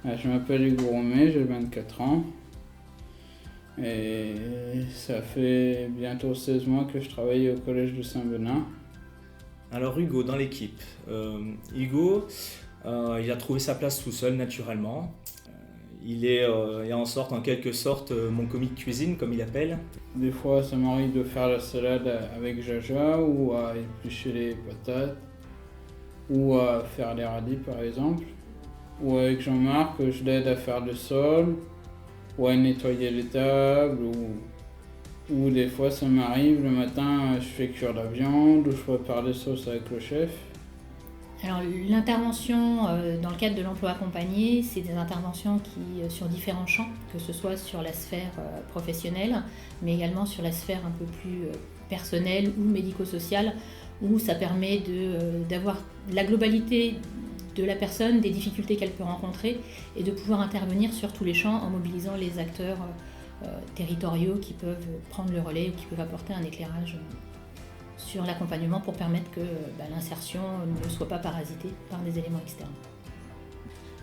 Je m'appelle Hugo Romé, j'ai 24 ans et ça fait bientôt 16 mois que je travaille au collège de Saint-Benin. Alors Hugo, dans l'équipe. Hugo, il a trouvé sa place tout seul naturellement. Il est en quelque sorte mon commis de cuisine comme il appelle. Des fois ça m'arrive de faire la salade avec Jaja ou à éplucher les patates ou à faire les radis par exemple. Ou avec Jean-Marc, je l'aide à faire le sol ou à nettoyer les tables ou des fois ça m'arrive le matin je fais cuire la viande ou je prépare les sauces avec le chef. Alors l'intervention dans le cadre de l'emploi accompagné, c'est des interventions qui sur différents champs, que ce soit sur la sphère professionnelle, mais également sur la sphère un peu plus personnelle ou médico-sociale, où ça permet d'avoir la globalité de la personne, des difficultés qu'elle peut rencontrer, et de pouvoir intervenir sur tous les champs en mobilisant les acteurs territoriaux qui peuvent prendre le relais ou qui peuvent apporter un éclairage sur l'accompagnement pour permettre que l'insertion ne soit pas parasitée par des éléments externes.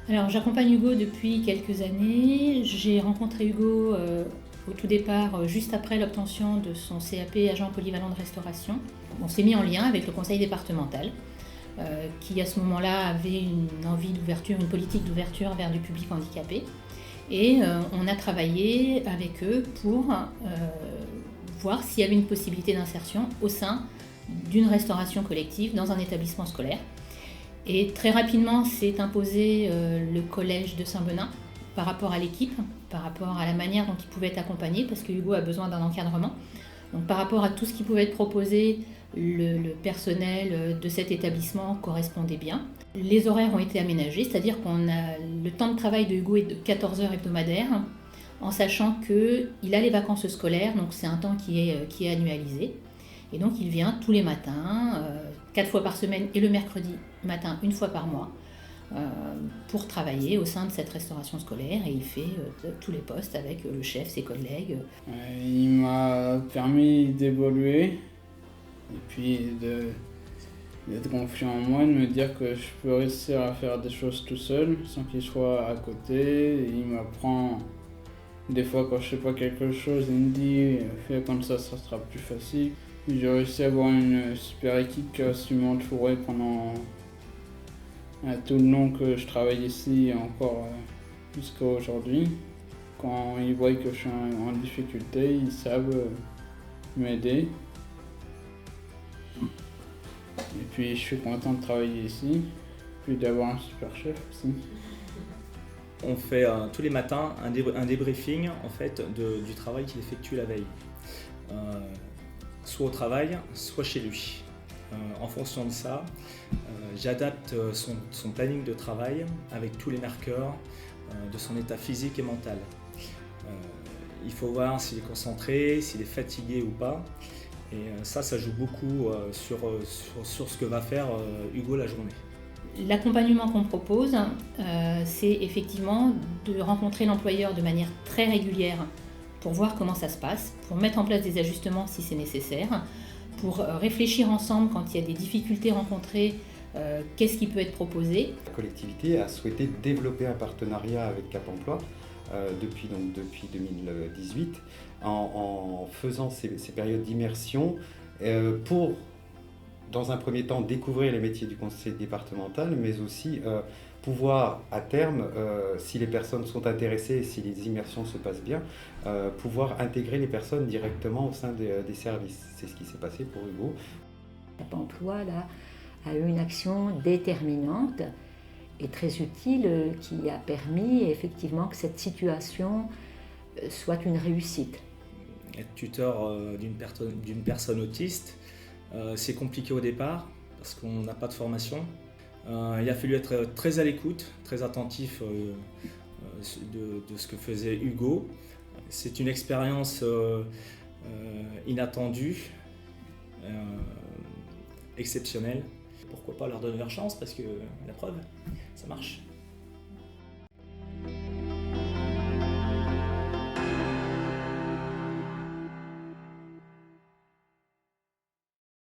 Alors j'accompagne Hugo depuis quelques années. J'ai rencontré Hugo au tout départ, juste après l'obtention de son CAP agent polyvalent de restauration. On s'est mis en lien avec le conseil départemental qui à ce moment-là avait une envie d'ouverture, une politique d'ouverture vers du public handicapé. Et on a travaillé avec eux pour voir s'il y avait une possibilité d'insertion au sein d'une restauration collective dans un établissement scolaire. Et très rapidement s'est imposé le collège de Saint-Benin par rapport à l'équipe, par rapport à la manière dont il pouvait être accompagné, parce que Hugo a besoin d'un encadrement. Donc par rapport à tout ce qui pouvait être proposé, le personnel de cet établissement correspondait bien. Les horaires ont été aménagés, c'est-à-dire qu'on a le temps de travail de Hugo est de 14 heures hebdomadaires, en sachant qu'il a les vacances scolaires, donc c'est un temps qui est annualisé. Et donc il vient tous les matins, 4 fois par semaine et le mercredi matin, une fois par mois, pour travailler au sein de cette restauration scolaire, et il fait tous les postes avec le chef, ses collègues. Il m'a permis d'évoluer et puis d'être confiant en moi, de me dire que je peux réussir à faire des choses tout seul sans qu'il soit à côté. Et il m'apprend des fois quand je sais pas quelque chose, il me dit fais comme ça sera plus facile. J'ai réussi à avoir une super équipe qui a su m'entourer pendant tout le long que je travaille ici et encore jusqu'à aujourd'hui. Quand ils voient que je suis en difficulté, ils savent m'aider. Et puis je suis content de travailler ici, puis d'avoir un super chef aussi. On fait tous les matins un débriefing en fait, du travail qu'il effectue la veille. Soit au travail, soit chez lui. En fonction de ça, j'adapte son planning de travail avec tous les marqueurs de son état physique et mental. Il faut voir s'il est concentré, s'il est fatigué ou pas. Et ça joue beaucoup sur ce que va faire Hugo la journée. L'accompagnement qu'on propose, c'est effectivement de rencontrer l'employeur de manière très régulière pour voir comment ça se passe, pour mettre en place des ajustements si c'est nécessaire, pour réfléchir ensemble quand il y a des difficultés rencontrées, qu'est-ce qui peut être proposé. La collectivité a souhaité développer un partenariat avec Cap Emploi depuis 2018 en faisant ces périodes d'immersion pour, dans un premier temps, découvrir les métiers du conseil départemental, mais aussi pouvoir, à terme, si les personnes sont intéressées et si les immersions se passent bien, pouvoir intégrer les personnes directement au sein des services. C'est ce qui s'est passé pour Hugo. Cap Emploi là, a eu une action déterminante et très utile qui a permis effectivement que cette situation soit une réussite. Être tuteur d'une personne autiste, c'est compliqué au départ parce qu'on n'a pas de formation. Il a fallu être très à l'écoute, très attentif de ce que faisait Hugo. C'est une expérience inattendue, exceptionnelle. Pourquoi pas leur donner leur chance parce que la preuve, ça marche.